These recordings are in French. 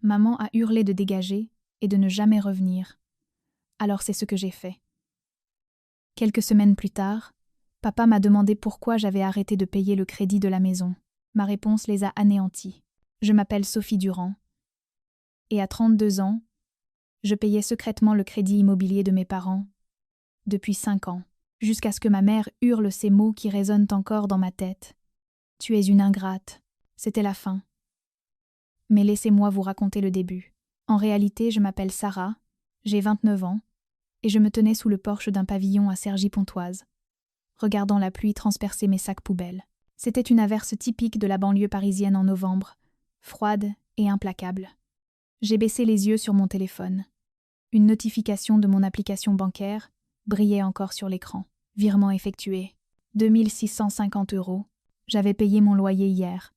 Maman a hurlé de dégager et de ne jamais revenir. Alors c'est ce que j'ai fait. Quelques semaines plus tard, papa m'a demandé pourquoi j'avais arrêté de payer le crédit de la maison. Ma réponse les a anéantis. Je m'appelle Sophie Durand. Et à 32 ans, je payais secrètement le crédit immobilier de mes parents, depuis 5 ans, jusqu'à ce que ma mère hurle ces mots qui résonnent encore dans ma tête. « Tu es une ingrate ». C'était la fin. Mais laissez-moi vous raconter le début. En réalité, je m'appelle Sarah, j'ai 29 ans, et je me tenais sous le porche d'un pavillon à Cergy-Pontoise, regardant la pluie transpercer mes sacs poubelles. C'était une averse typique de la banlieue parisienne en novembre, froide et implacable. J'ai baissé les yeux sur mon téléphone. Une notification de mon application bancaire brillait encore sur l'écran. Virement effectué. 2 650 €. J'avais payé mon loyer hier.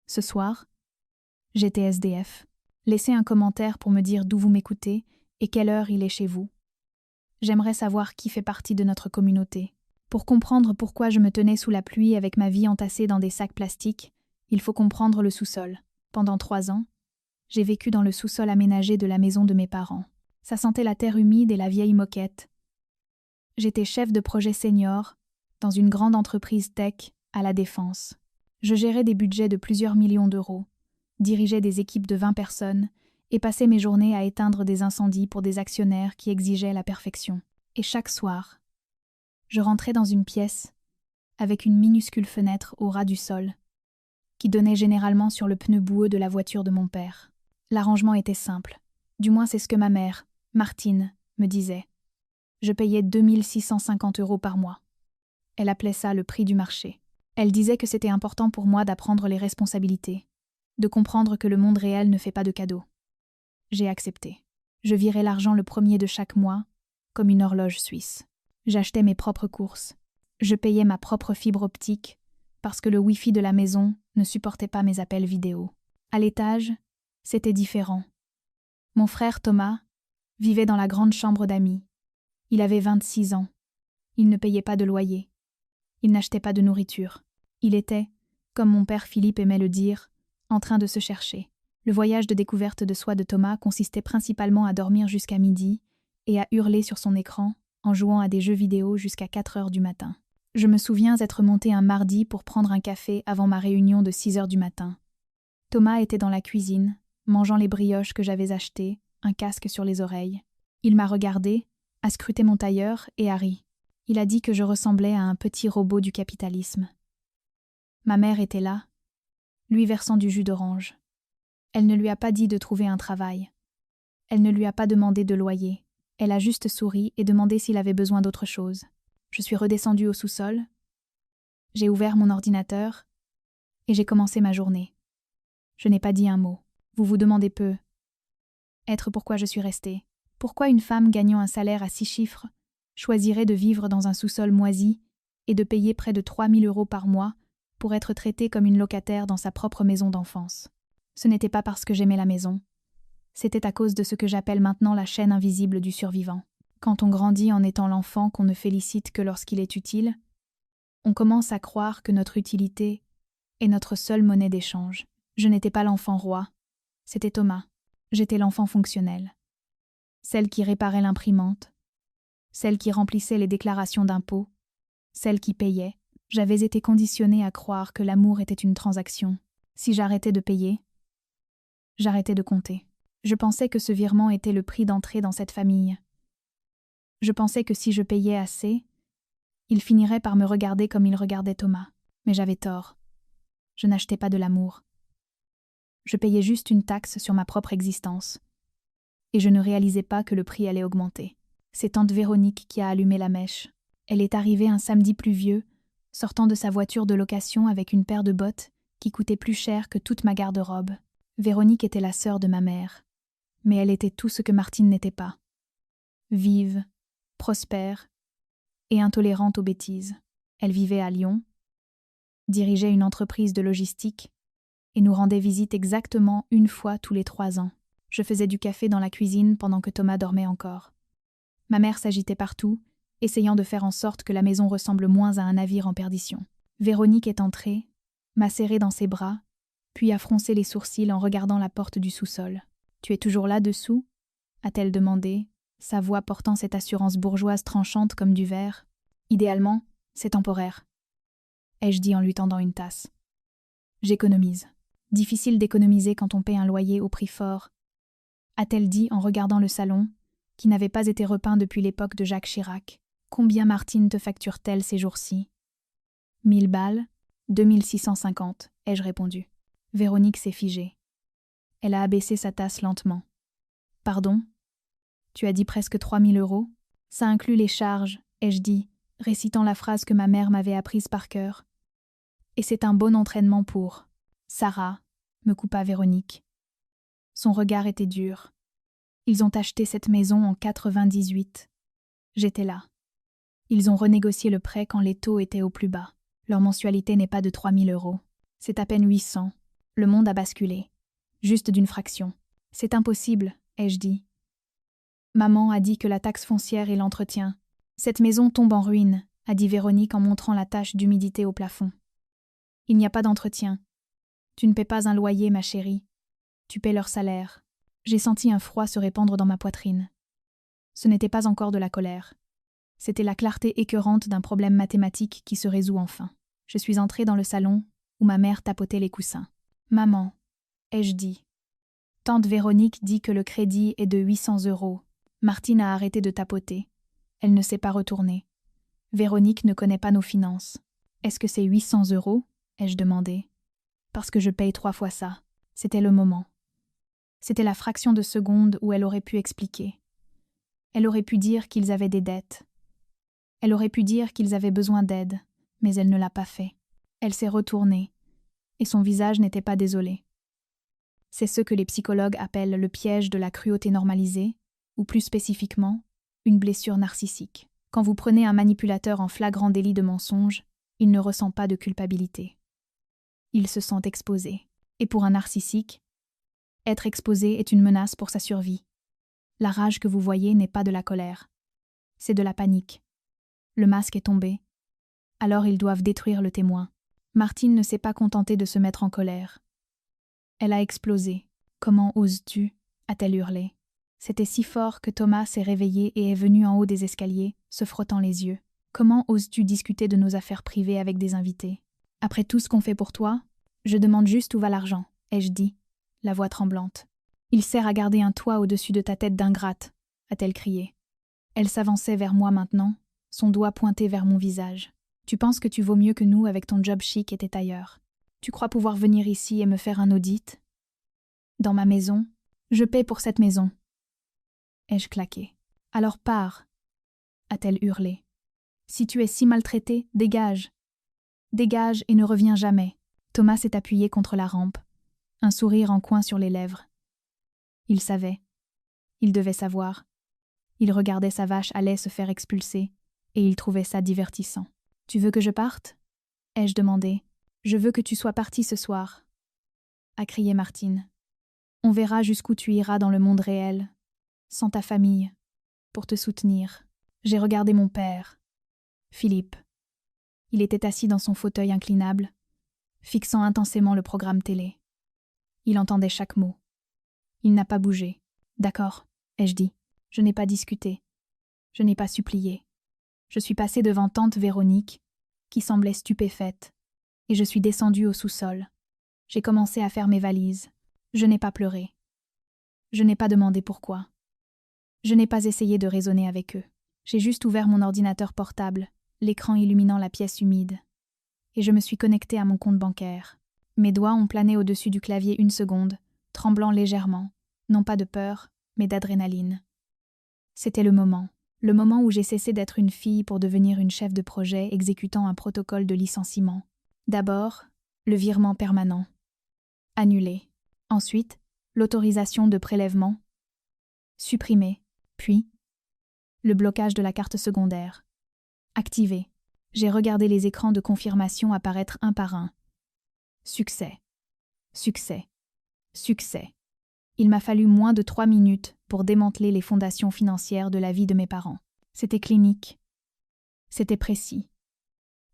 Ce soir, j'étais SDF. Laissez un commentaire pour me dire d'où vous m'écoutez et quelle heure il est chez vous. J'aimerais savoir qui fait partie de notre communauté. Pour comprendre pourquoi je me tenais sous la pluie avec ma vie entassée dans des sacs plastiques, il faut comprendre le sous-sol. Pendant 3 ans, j'ai vécu dans le sous-sol aménagé de la maison de mes parents. Ça sentait la terre humide et la vieille moquette. J'étais chef de projet senior dans une grande entreprise tech à La Défense. Je gérais des budgets de plusieurs millions d'euros, dirigeais des équipes de 20 personnes et passais mes journées à éteindre des incendies pour des actionnaires qui exigeaient la perfection. Et chaque soir, je rentrais dans une pièce avec une minuscule fenêtre au ras du sol, qui donnait généralement sur le pneu boueux de la voiture de mon père. L'arrangement était simple. Du moins c'est ce que ma mère, Martine, me disait. Je payais 2 650 € par mois. Elle appelait ça le prix du marché. Elle disait que c'était important pour moi d'apprendre les responsabilités, de comprendre que le monde réel ne fait pas de cadeaux. J'ai accepté. Je virais l'argent le premier de chaque mois, comme une horloge suisse. J'achetais mes propres courses. Je payais ma propre fibre optique, parce que le Wi-Fi de la maison ne supportait pas mes appels vidéo. À l'étage, c'était différent. Mon frère Thomas vivait dans la grande chambre d'amis. Il avait 26 ans. Il ne payait pas de loyer. Il n'achetait pas de nourriture. Il était, comme mon père Philippe aimait le dire, en train de se chercher. Le voyage de découverte de soi de Thomas consistait principalement à dormir jusqu'à midi et à hurler sur son écran en jouant à des jeux vidéo jusqu'à 4 heures du matin. Je me souviens être monté un mardi pour prendre un café avant ma réunion de 6 heures du matin. Thomas était dans la cuisine, mangeant les brioches que j'avais achetées, un casque sur les oreilles. Il m'a regardé, a scruté mon tailleur et a ri. Il a dit que je ressemblais à un petit robot du capitalisme. Ma mère était là, lui versant du jus d'orange. Elle ne lui a pas dit de trouver un travail. Elle ne lui a pas demandé de loyer. Elle a juste souri et demandé s'il avait besoin d'autre chose. Je suis redescendue au sous-sol. J'ai ouvert mon ordinateur et j'ai commencé ma journée. Je n'ai pas dit un mot. Vous vous demandez peu. Être pourquoi je suis restée. Pourquoi une femme gagnant un salaire à 6 chiffres choisirait de vivre dans un sous-sol moisi et de payer près de 3 000 € par mois pour être traitée comme une locataire dans sa propre maison d'enfance. Ce n'était pas parce que j'aimais la maison. C'était à cause de ce que j'appelle maintenant la chaîne invisible du survivant. Quand on grandit en étant l'enfant qu'on ne félicite que lorsqu'il est utile, on commence à croire que notre utilité est notre seule monnaie d'échange. Je n'étais pas l'enfant roi, c'était Thomas. J'étais l'enfant fonctionnel. Celle qui réparait l'imprimante, celle qui remplissait les déclarations d'impôts, celle qui payait. J'avais été conditionnée à croire que l'amour était une transaction. Si j'arrêtais de payer, j'arrêtais de compter. Je pensais que ce virement était le prix d'entrée dans cette famille. Je pensais que si je payais assez, il finirait par me regarder comme il regardait Thomas. Mais j'avais tort. Je n'achetais pas de l'amour. Je payais juste une taxe sur ma propre existence. Et je ne réalisais pas que le prix allait augmenter. C'est tante Véronique qui a allumé la mèche. Elle est arrivée un samedi pluvieux, sortant de sa voiture de location avec une paire de bottes qui coûtait plus cher que toute ma garde-robe. Véronique était la sœur de ma mère. Mais elle était tout ce que Martine n'était pas. Vive, prospère et intolérante aux bêtises. Elle vivait à Lyon, dirigeait une entreprise de logistique et nous rendait visite exactement 1 fois tous les 3 ans. Je faisais du café dans la cuisine pendant que Thomas dormait encore. Ma mère s'agitait partout, essayant de faire en sorte que la maison ressemble moins à un navire en perdition. Véronique est entrée, m'a serré dans ses bras, puis a froncé les sourcils en regardant la porte du sous-sol. « Tu es toujours là dessous » a-t-elle demandé, sa voix portant cette assurance bourgeoise tranchante comme du verre. « Idéalement, c'est temporaire. » ai-je dit en lui tendant une tasse. « J'économise. Difficile d'économiser quand on paie un loyer au prix fort. » a-t-elle dit en regardant le salon, qui n'avait pas été repeint depuis l'époque de Jacques Chirac. « Combien Martine te facture-t-elle ces jours-ci » ? 1000 balles, 2650, ai-je répondu. Véronique s'est figée. Elle a abaissé sa tasse lentement. « Pardon ? Tu as dit presque 3000 €. Ça inclut les charges, ai-je dit, récitant la phrase que ma mère m'avait apprise par cœur. Et c'est un bon entraînement pour... Sarah, me coupa Véronique. Son regard était dur. Ils ont acheté cette maison en 98. J'étais là. Ils ont renégocié le prêt quand les taux étaient au plus bas. Leur mensualité n'est pas de 3000 €. C'est à peine 800. Le monde a basculé. Juste d'une fraction. C'est impossible, ai-je dit. Maman a dit que la taxe foncière et l'entretien. Cette maison tombe en ruine, a dit Véronique en montrant la tache d'humidité au plafond. Il n'y a pas d'entretien. Tu ne paies pas un loyer, ma chérie. Tu paies leur salaire. J'ai senti un froid se répandre dans ma poitrine. Ce n'était pas encore de la colère. C'était la clarté écœurante d'un problème mathématique qui se résout enfin. Je suis entrée dans le salon, où ma mère tapotait les coussins. « Maman, » ai-je dit. Tante Véronique dit que le crédit est de 800 €. Martine a arrêté de tapoter. Elle ne s'est pas retournée. Véronique ne connaît pas nos finances. « Est-ce que c'est 800 €? Ai-je demandé. « Parce que je paye 3 fois ça. » C'était le moment. C'était la fraction de seconde où elle aurait pu expliquer. Elle aurait pu dire qu'ils avaient des dettes. Elle aurait pu dire qu'ils avaient besoin d'aide, mais elle ne l'a pas fait. Elle s'est retournée, et son visage n'était pas désolé. C'est ce que les psychologues appellent le piège de la cruauté normalisée, ou plus spécifiquement, une blessure narcissique. Quand vous prenez un manipulateur en flagrant délit de mensonge, il ne ressent pas de culpabilité. Il se sent exposé. Et pour un narcissique, être exposé est une menace pour sa survie. La rage que vous voyez n'est pas de la colère. C'est de la panique. Le masque est tombé. Alors ils doivent détruire le témoin. Martine ne s'est pas contentée de se mettre en colère. Elle a explosé. « Comment oses-tu » a-t-elle hurlé. C'était si fort que Thomas s'est réveillé et est venu en haut des escaliers, se frottant les yeux. « Comment oses-tu discuter de nos affaires privées avec des invités ? Après tout ce qu'on fait pour toi, je demande juste où va l'argent, ai-je dit, la voix tremblante. Il sert à garder un toit au-dessus de ta tête d'ingrate, a-t-elle crié. Elle s'avançait vers moi maintenant, son doigt pointé vers mon visage. Tu penses que tu vaux mieux que nous avec ton job chic et tes tailleurs. Tu crois pouvoir venir ici et me faire un audit ? Dans ma maison, je paie pour cette maison. Ai-je claqué. Alors pars, a-t-elle hurlé. Si tu es si maltraité, dégage. Dégage et ne reviens jamais. Thomas s'est appuyé contre la rampe, un sourire en coin sur les lèvres. Il savait. Il devait savoir. Il regardait sa vache à lait se faire expulser, et il trouvait ça divertissant. « Tu veux que je parte ?» ai-je demandé. « Je veux que tu sois parti ce soir. » a crié Martine. « On verra jusqu'où tu iras dans le monde réel, sans ta famille, pour te soutenir. » J'ai regardé mon père, Philippe. Il était assis dans son fauteuil inclinable, fixant intensément le programme télé. Il entendait chaque mot. Il n'a pas bougé. « D'accord, » ai-je dit. « Je n'ai pas discuté. Je n'ai pas supplié. Je suis passée devant tante Véronique, qui semblait stupéfaite, et je suis descendue au sous-sol. J'ai commencé à faire mes valises. Je n'ai pas pleuré. Je n'ai pas demandé pourquoi. Je n'ai pas essayé de raisonner avec eux. J'ai juste ouvert mon ordinateur portable, l'écran illuminant la pièce humide, et je me suis connectée à mon compte bancaire. Mes doigts ont plané au-dessus du clavier une seconde, tremblant légèrement, non pas de peur, mais d'adrénaline. C'était le moment où j'ai cessé d'être une fille pour devenir une chef de projet exécutant un protocole de licenciement. D'abord, le virement permanent. Annulé. Ensuite, l'autorisation de prélèvement. Supprimé. Puis, le blocage de la carte secondaire. Activé. J'ai regardé les écrans de confirmation apparaître un par un. Succès. Succès. Succès. Il m'a fallu moins de 3 minutes pour démanteler les fondations financières de la vie de mes parents. C'était clinique. C'était précis.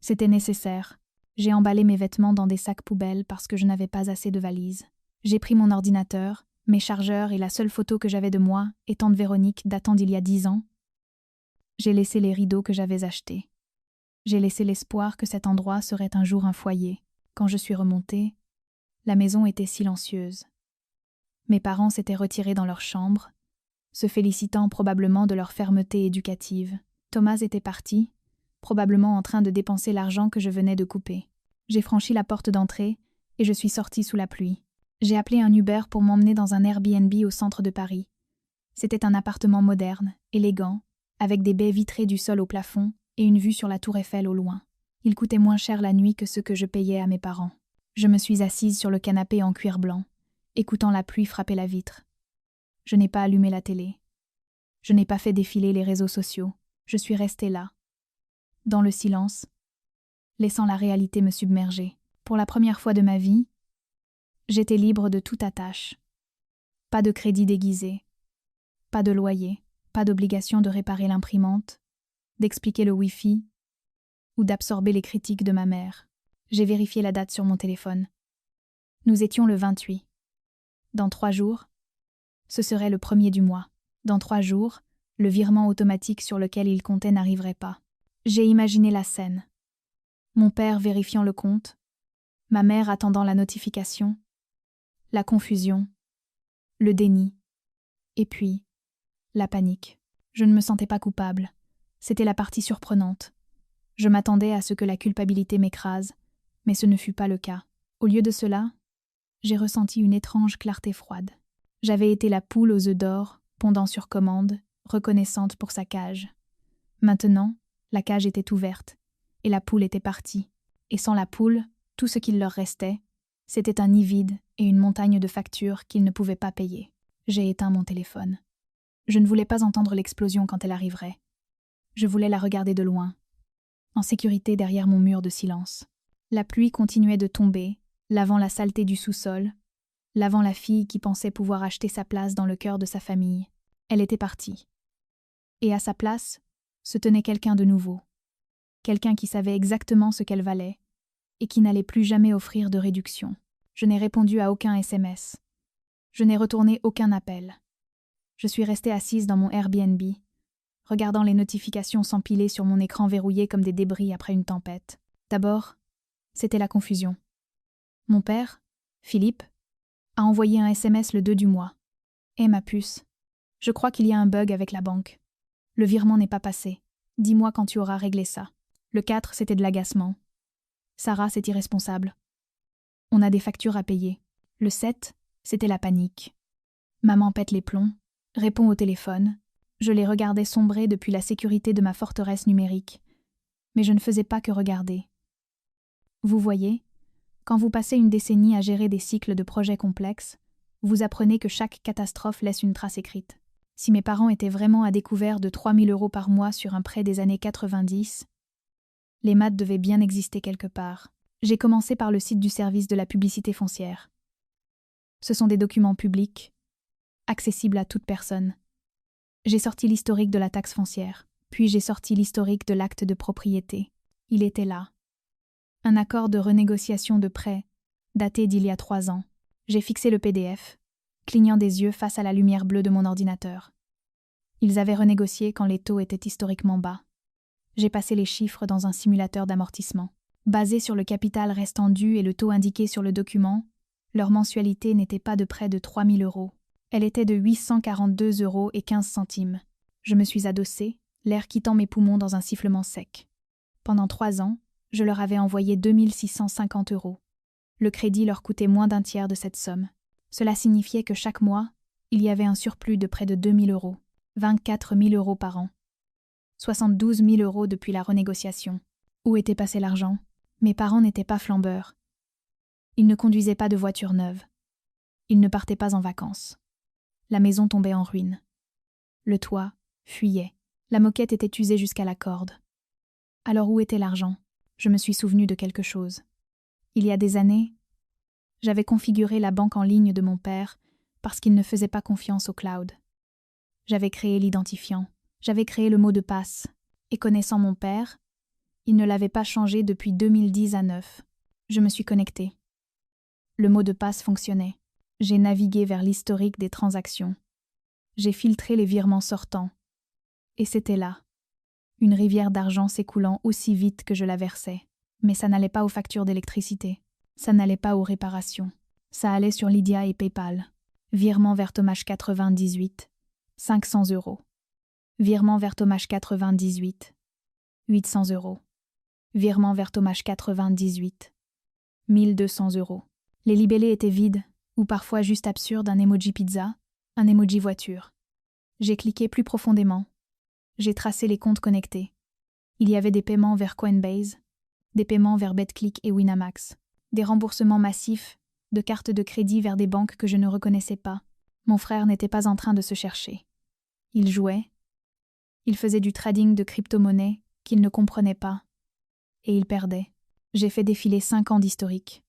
C'était nécessaire. J'ai emballé mes vêtements dans des sacs poubelles parce que je n'avais pas assez de valises. J'ai pris mon ordinateur, mes chargeurs et la seule photo que j'avais de moi, étant de Véronique datant d'il y a 10 ans. J'ai laissé les rideaux que j'avais achetés. J'ai laissé l'espoir que cet endroit serait un jour un foyer. Quand je suis remontée, la maison était silencieuse. Mes parents s'étaient retirés dans leur chambre, se félicitant probablement de leur fermeté éducative. Thomas était parti, probablement en train de dépenser l'argent que je venais de couper. J'ai franchi la porte d'entrée et je suis sortie sous la pluie. J'ai appelé un Uber pour m'emmener dans un Airbnb au centre de Paris. C'était un appartement moderne, élégant, avec des baies vitrées du sol au plafond et une vue sur la tour Eiffel au loin. Il coûtait moins cher la nuit que ce que je payais à mes parents. Je me suis assise sur le canapé en cuir blanc, écoutant la pluie frapper la vitre. Je n'ai pas allumé la télé. Je n'ai pas fait défiler les réseaux sociaux. Je suis restée là, dans le silence, laissant la réalité me submerger. Pour la première fois de ma vie, j'étais libre de toute attache. Pas de crédit déguisé, pas de loyer, pas d'obligation de réparer l'imprimante, d'expliquer le Wi-Fi ou d'absorber les critiques de ma mère. J'ai vérifié la date sur mon téléphone. Nous étions le 28. Dans 3 jours, ce serait le 1er du mois. Dans 3 jours, le virement automatique sur lequel il comptait n'arriverait pas. J'ai imaginé la scène. Mon père vérifiant le compte, ma mère attendant la notification, la confusion, le déni, et puis la panique. Je ne me sentais pas coupable. C'était la partie surprenante. Je m'attendais à ce que la culpabilité m'écrase, mais ce ne fut pas le cas. Au lieu de cela, j'ai ressenti une étrange clarté froide. J'avais été la poule aux œufs d'or, pondant sur commande, reconnaissante pour sa cage. Maintenant, la cage était ouverte, et la poule était partie. Et sans la poule, tout ce qu'il leur restait, c'était un nid vide et une montagne de factures qu'ils ne pouvaient pas payer. J'ai éteint mon téléphone. Je ne voulais pas entendre l'explosion quand elle arriverait. Je voulais la regarder de loin, en sécurité derrière mon mur de silence. La pluie continuait de tomber, lavant la saleté du sous-sol, lavant la fille qui pensait pouvoir acheter sa place dans le cœur de sa famille. Elle était partie. Et à sa place, se tenait quelqu'un de nouveau. Quelqu'un qui savait exactement ce qu'elle valait et qui n'allait plus jamais offrir de réduction. Je n'ai répondu à aucun SMS. Je n'ai retourné aucun appel. Je suis restée assise dans mon Airbnb, regardant les notifications s'empiler sur mon écran verrouillé comme des débris après une tempête. D'abord, c'était la confusion. Mon père, Philippe, a envoyé un SMS le 2 du mois. « Eh ma puce, je crois qu'il y a un bug avec la banque. Le virement n'est pas passé. Dis-moi quand tu auras réglé ça. » Le 4, c'était de l'agacement. « Sarah, c'est irresponsable. On a des factures à payer. » Le 7, c'était la panique. « Maman pète les plombs. Réponds au téléphone. » Je les regardais sombrer depuis la sécurité de ma forteresse numérique. Mais je ne faisais pas que regarder. Vous voyez, quand vous passez une décennie à gérer des cycles de projets complexes, vous apprenez que chaque catastrophe laisse une trace écrite. Si mes parents étaient vraiment à découvert de 3 000 € par mois sur un prêt des années 90, les maths devaient bien exister quelque part. J'ai commencé par le site du service de la publicité foncière. Ce sont des documents publics, accessibles à toute personne. J'ai sorti l'historique de la taxe foncière, puis j'ai sorti l'historique de l'acte de propriété. Il était là. Un accord de renégociation de prêt, daté d'il y a 3 ans. J'ai fixé le PDF, clignant des yeux face à la lumière bleue de mon ordinateur. Ils avaient renégocié quand les taux étaient historiquement bas. J'ai passé les chiffres dans un simulateur d'amortissement. Basé sur le capital restant dû et le taux indiqué sur le document, leur mensualité n'était pas de près de 3 000 €. Elle était de 842,15 €. Je me suis adossée, l'air quittant mes poumons dans un sifflement sec. Pendant 3 ans, je leur avais envoyé 2 650 €. Le crédit leur coûtait moins d'un tiers de cette somme. Cela signifiait que chaque mois, il y avait un surplus de près de 2 000 €, 24 000 € par an. 72 000 € depuis la renégociation. Où était passé l'argent? Mes parents n'étaient pas flambeurs. Ils ne conduisaient pas de voiture neuve. Ils ne partaient pas en vacances. La maison tombait en ruine. Le toit fuyait. La moquette était usée jusqu'à la corde. Alors où était l'argent? Je me suis souvenu de quelque chose. Il y a des années, j'avais configuré la banque en ligne de mon père parce qu'il ne faisait pas confiance au cloud. J'avais créé l'identifiant, j'avais créé le mot de passe, et connaissant mon père, Il ne l'avait pas changé depuis 2010 à 9. Je me suis connectée. Le mot de passe fonctionnait. J'ai navigué vers l'historique des transactions. J'ai filtré les virements sortants. Et c'était là. Une rivière d'argent s'écoulant aussi vite que je la versais. Mais ça n'allait pas aux factures d'électricité. Ça n'allait pas aux réparations. Ça allait sur Lydia et PayPal. Virement vers Tomasz 98. 500 €. Virement vers Tomasz 98. 800 €. Virement vers Tomasz 98. 1200 €. Les libellés étaient vides, ou parfois juste absurdes, un emoji pizza, un emoji voiture. J'ai cliqué plus profondément. J'ai tracé les comptes connectés. Il y avait des paiements vers Coinbase, des paiements vers BetClick et Winamax, des remboursements massifs, de cartes de crédit vers des banques que je ne reconnaissais pas. Mon frère n'était pas en train de se chercher. Il jouait. Il faisait du trading de crypto-monnaies qu'il ne comprenait pas. Et il perdait. J'ai fait défiler 5 ans d'historique.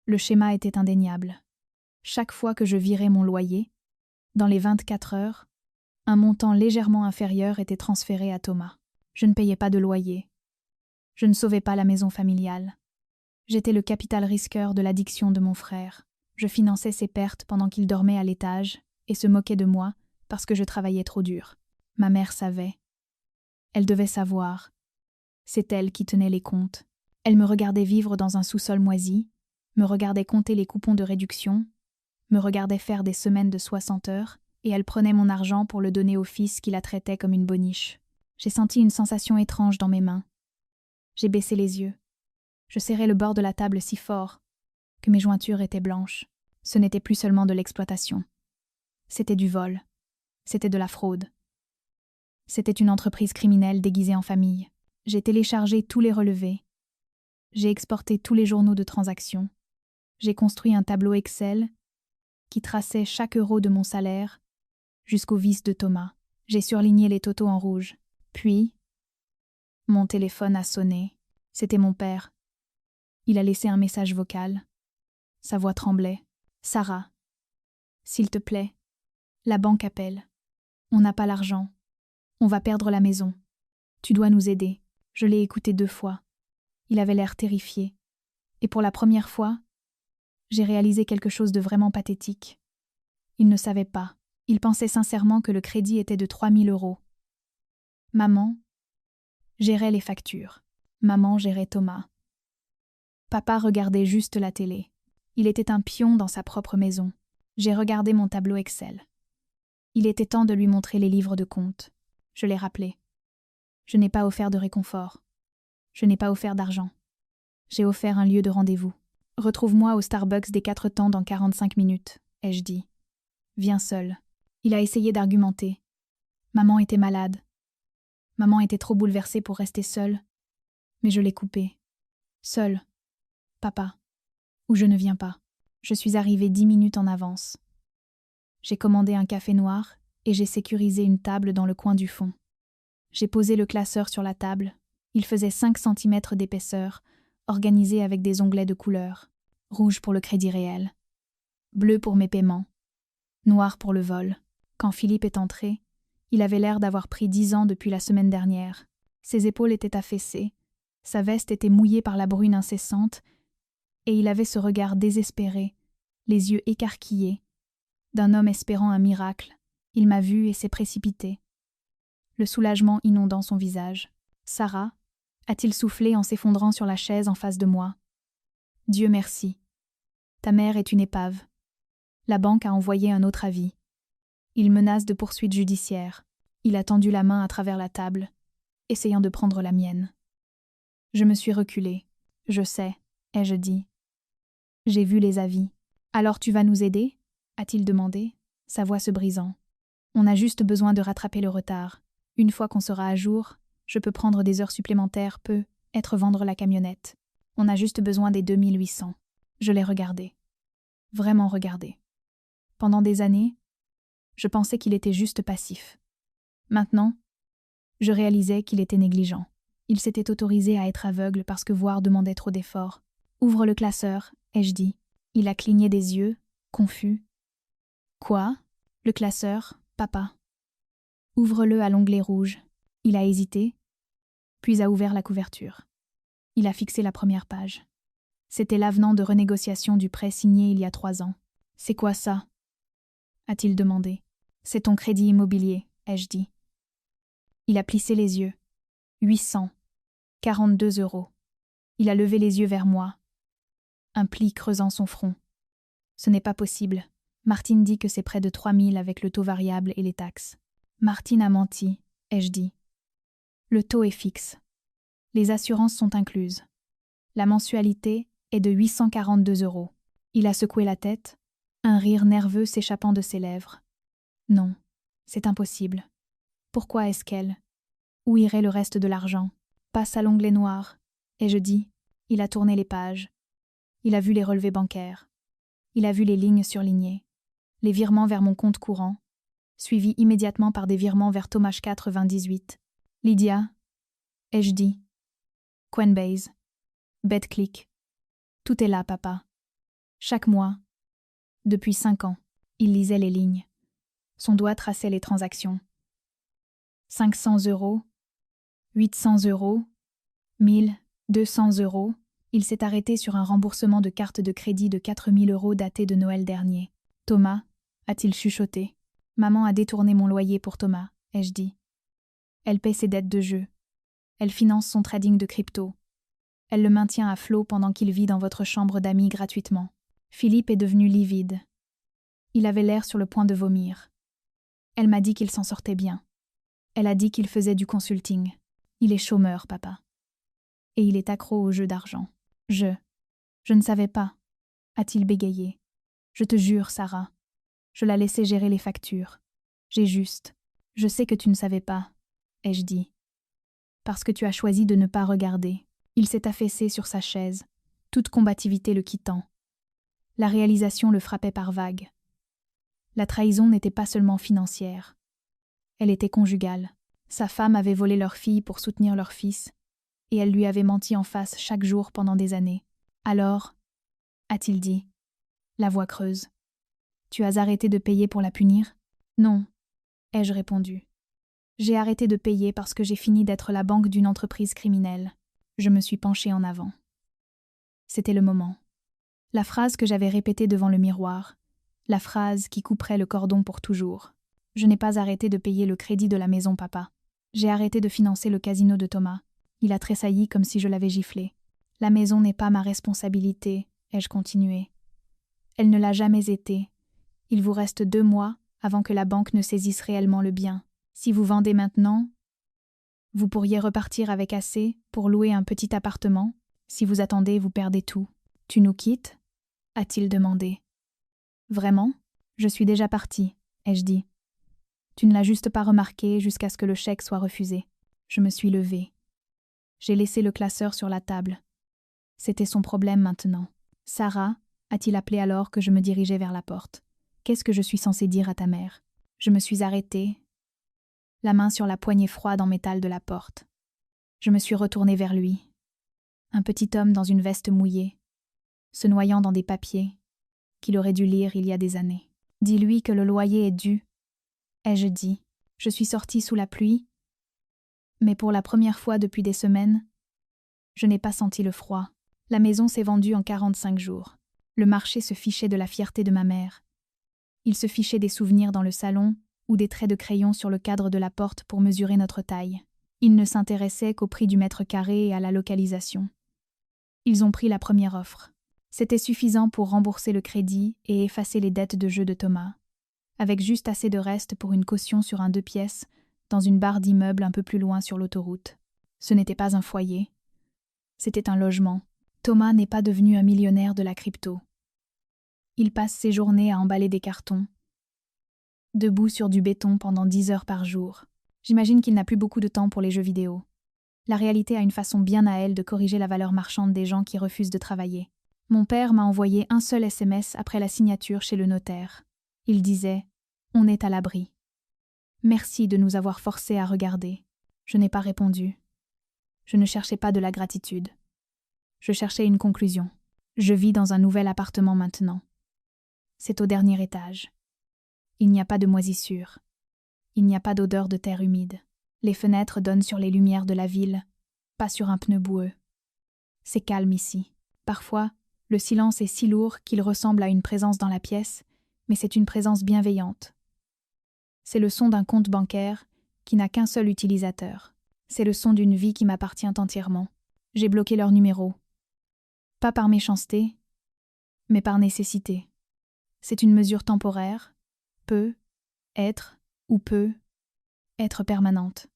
Le schéma était indéniable. Chaque fois que je virais mon loyer, dans les 24 heures, un montant légèrement inférieur était transféré à Thomas. Je ne payais pas de loyer. Je ne sauvais pas la maison familiale. J'étais le capital risqueur de l'addiction de mon frère. Je finançais ses pertes pendant qu'il dormait à l'étage et se moquait de moi parce que je travaillais trop dur. Ma mère savait. Elle devait savoir. C'est elle qui tenait les comptes. Elle me regardait vivre dans un sous-sol moisi, me regardait compter les coupons de réduction, me regardait faire des semaines de 60 heures, et elle prenait mon argent pour le donner au fils qui la traitait comme une boniche. J'ai senti une sensation étrange dans mes mains. J'ai baissé les yeux. Je serrais le bord de la table si fort que mes jointures étaient blanches. Ce n'était plus seulement de l'exploitation. C'était du vol. C'était de la fraude. C'était une entreprise criminelle déguisée en famille. J'ai téléchargé tous les relevés. J'ai exporté tous les journaux de transactions. J'ai construit un tableau Excel qui traçait chaque euro de mon salaire jusqu'au vice de Thomas. J'ai surligné les totaux en rouge. Puis, mon téléphone a sonné. C'était mon père. Il a laissé un message vocal. Sa voix tremblait. « Sarah, s'il te plaît, la banque appelle. On n'a pas l'argent. On va perdre la maison. Tu dois nous aider. » Je l'ai écouté 2 fois. Il avait l'air terrifié. Et pour la première fois, j'ai réalisé quelque chose de vraiment pathétique. Il ne savait pas. Il pensait sincèrement que le crédit était de 3 000 €. Maman gérait les factures. Maman gérait Thomas. Papa regardait juste la télé. Il était un pion dans sa propre maison. J'ai regardé mon tableau Excel. Il était temps de lui montrer les livres de compte. Je l'ai rappelé. Je n'ai pas offert de réconfort. Je n'ai pas offert d'argent. J'ai offert un lieu de rendez-vous. Retrouve-moi au Starbucks des 4 temps dans 45 minutes, ai-je dit. Viens seul. Il a essayé d'argumenter. Maman était malade. Maman était trop bouleversée pour rester seule. Mais je l'ai coupé. Seule. Papa. Ou je ne viens pas. Je suis arrivée 10 minutes en avance. J'ai commandé un café noir et j'ai sécurisé une table dans le coin du fond. J'ai posé le classeur sur la table. Il faisait 5 cm d'épaisseur, organisé avec des onglets de couleur. Rouge pour le crédit réel. Bleu pour mes paiements. Noir pour le vol. Quand Philippe est entré, il avait l'air d'avoir pris 10 ans depuis la semaine dernière. Ses épaules étaient affaissées, sa veste était mouillée par la bruine incessante, et il avait ce regard désespéré, les yeux écarquillés, d'un homme espérant un miracle. Il m'a vu et s'est précipité. Le soulagement inondant son visage. Sarah, a-t-il soufflé en s'effondrant sur la chaise en face de moi. Dieu merci. Ta mère est une épave. La banque a envoyé un autre avis. Il menace de poursuites judiciaires. Il a tendu la main à travers la table, essayant de prendre la mienne. Je me suis reculée. Je sais, ai-je dit. J'ai vu les avis. Alors tu vas nous aider ? A-t-il demandé, sa voix se brisant. On a juste besoin de rattraper le retard. Une fois qu'on sera à jour, je peux prendre des heures supplémentaires, peut-être vendre la camionnette. On a juste besoin des 2800. Je l'ai regardé. Vraiment regardé. Pendant des années, je pensais qu'il était juste passif. Maintenant, je réalisais qu'il était négligent. Il s'était autorisé à être aveugle parce que voir demandait trop d'efforts. « Ouvre le classeur », ai-je dit. Il a cligné des yeux, confus. « Quoi ? Le classeur, papa. » « Ouvre-le à l'onglet rouge. » Il a hésité. puis a ouvert la couverture. Il a fixé la première page. C'était l'avenant de renégociation du prêt signé il y a 3 ans. « C'est quoi ça ?» a-t-il demandé. « C'est ton crédit immobilier, ai-je dit. » Il a plissé les yeux. 842 €. Il a levé les yeux vers moi, un pli creusant son front. « Ce n'est pas possible. Martine dit que c'est près de 3000 avec le taux variable et les taxes. » Martine a menti, ai-je dit. Le taux est fixe. Les assurances sont incluses. La mensualité est de 842 €. Il a secoué la tête, un rire nerveux s'échappant de ses lèvres. Non, c'est impossible. Pourquoi est-ce qu'elle? Où irait le reste de l'argent? Passe à l'onglet noir. Ai-je dit. Il a tourné les pages. Il a vu les relevés bancaires. Il a vu les lignes surlignées. Les virements vers mon compte courant, suivis immédiatement par des virements vers Thomas 98. Lydia, ai-je dit. Coinbase. BetClick. Tout est là, papa. Chaque mois. Depuis 5 ans, il lisait les lignes. Son doigt traçait les transactions. 500 €, 800 €, 1000, 200 €. Il s'est arrêté sur un remboursement de carte de crédit de 4000 € daté de Noël dernier. Thomas, a-t-il chuchoté. Maman a détourné mon loyer pour Thomas, ai-je dit. Elle paie ses dettes de jeu. Elle finance son trading de crypto. Elle le maintient à flot pendant qu'il vit dans votre chambre d'amis gratuitement. Philippe est devenu livide. Il avait l'air sur le point de vomir. Elle m'a dit qu'il s'en sortait bien. Elle a dit qu'il faisait du consulting. Il est chômeur, papa. Et il est accro aux jeux d'argent. Je ne savais pas, a-t-il bégayé. Je te jure, Sarah. Je la laissais gérer les factures. Je sais que tu ne savais pas, ai-je dit. Parce que tu as choisi de ne pas regarder. Il s'est affaissé sur sa chaise, toute combativité le quittant. La réalisation le frappait par vagues. La trahison n'était pas seulement financière. Elle était conjugale. Sa femme avait volé leur fille pour soutenir leur fils, et elle lui avait menti en face chaque jour pendant des années. Alors, a-t-il dit, la voix creuse. Tu as arrêté de payer pour la punir? Non, ai-je répondu. J'ai arrêté de payer parce que j'ai fini d'être la banque d'une entreprise criminelle. Je me suis penchée en avant. C'était le moment. La phrase que j'avais répétée devant le miroir, la phrase qui couperait le cordon pour toujours. Je n'ai pas arrêté de payer le crédit de la maison, papa. J'ai arrêté de financer le casino de Thomas. Il a tressailli comme si je l'avais giflé. La maison n'est pas ma responsabilité, ai-je continué. Elle ne l'a jamais été. Il vous reste 2 mois avant que la banque ne saisisse réellement le bien. Si vous vendez maintenant, vous pourriez repartir avec assez pour louer un petit appartement. Si vous attendez, vous perdez tout. Tu nous quittes? A-t-il demandé. Vraiment? Je suis déjà partie, ai-je dit. Tu ne l'as juste pas remarqué jusqu'à ce que le chèque soit refusé. Je me suis levée. J'ai laissé le classeur sur la table. C'était son problème maintenant. Sarah, a-t-il appelé alors que je me dirigeais vers la porte. Qu'est-ce que je suis censée dire à ta mère? Je me suis arrêtée, la main sur la poignée froide en métal de la porte. Je me suis retournée vers lui. Un petit homme dans une veste mouillée, se noyant dans des papiers qu'il aurait dû lire il y a des années. Dis-lui que le loyer est dû, ai-je dit. Je suis sortie sous la pluie, mais pour la première fois depuis des semaines, je n'ai pas senti le froid. La maison s'est vendue en 45 jours. Le marché se fichait de la fierté de ma mère. Il se fichait des souvenirs dans le salon ou des traits de crayon sur le cadre de la porte pour mesurer notre taille. Il ne s'intéressait qu'au prix du mètre carré et à la localisation. Ils ont pris la première offre. C'était suffisant pour rembourser le crédit et effacer les dettes de jeu de Thomas, avec juste assez de reste pour une caution sur un 2 pièces dans une barre d'immeubles un peu plus loin sur l'autoroute. Ce n'était pas un foyer. C'était un logement. Thomas n'est pas devenu un millionnaire de la crypto. Il passe ses journées à emballer des cartons, debout sur du béton pendant 10 heures par jour. J'imagine qu'il n'a plus beaucoup de temps pour les jeux vidéo. La réalité a une façon bien à elle de corriger la valeur marchande des gens qui refusent de travailler. Mon père m'a envoyé un seul SMS après la signature chez le notaire. Il disait « On est à l'abri ». Merci de nous avoir forcés à regarder. Je n'ai pas répondu. Je ne cherchais pas de la gratitude. Je cherchais une conclusion. Je vis dans un nouvel appartement maintenant. C'est au dernier étage. Il n'y a pas de moisissure. Il n'y a pas d'odeur de terre humide. Les fenêtres donnent sur les lumières de la ville, pas sur un pneu boueux. C'est calme ici. Parfois, le silence est si lourd qu'il ressemble à une présence dans la pièce, mais c'est une présence bienveillante. C'est le son d'un compte bancaire qui n'a qu'un seul utilisateur. C'est le son d'une vie qui m'appartient entièrement. J'ai bloqué leur numéro. Pas par méchanceté, mais par nécessité. C'est une mesure temporaire, peut être ou peut être permanente.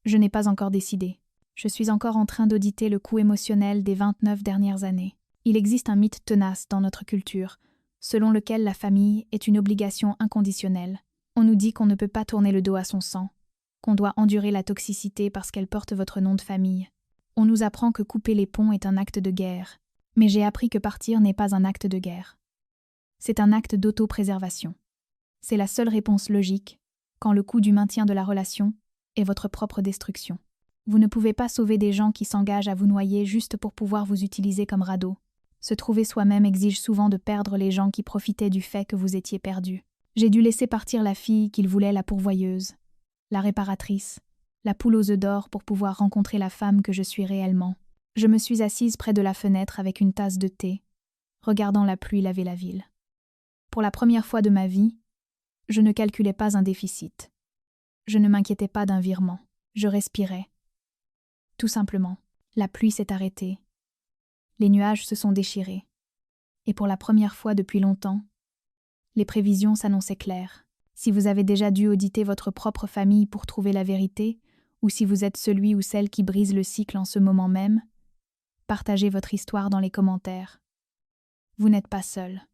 Je n'ai pas encore décidé. Je suis encore en train d'auditer le coût émotionnel des 29 dernières années. Il existe un mythe tenace dans notre culture, selon lequel la famille est une obligation inconditionnelle. On nous dit qu'on ne peut pas tourner le dos à son sang, qu'on doit endurer la toxicité parce qu'elle porte votre nom de famille. On nous apprend que couper les ponts est un acte de guerre, mais j'ai appris que partir n'est pas un acte de guerre. C'est un acte d'auto-préservation. C'est la seule réponse logique, quand le coût du maintien de la relation est votre propre destruction. Vous ne pouvez pas sauver des gens qui s'engagent à vous noyer juste pour pouvoir vous utiliser comme radeau. Se trouver soi-même exige souvent de perdre les gens qui profitaient du fait que vous étiez perdu. J'ai dû laisser partir la fille qu'il voulait la pourvoyeuse, la réparatrice, la poule aux œufs d'or pour pouvoir rencontrer la femme que je suis réellement. Je me suis assise près de la fenêtre avec une tasse de thé, regardant la pluie laver la ville. Pour la première fois de ma vie, je ne calculais pas un déficit. Je ne m'inquiétais pas d'un virement. Je respirais. Tout simplement, la pluie s'est arrêtée. Les nuages se sont déchirés. Et pour la première fois depuis longtemps, les prévisions s'annonçaient claires. Si vous avez déjà dû auditer votre propre famille pour trouver la vérité, ou si vous êtes celui ou celle qui brise le cycle en ce moment même, partagez votre histoire dans les commentaires. Vous n'êtes pas seul.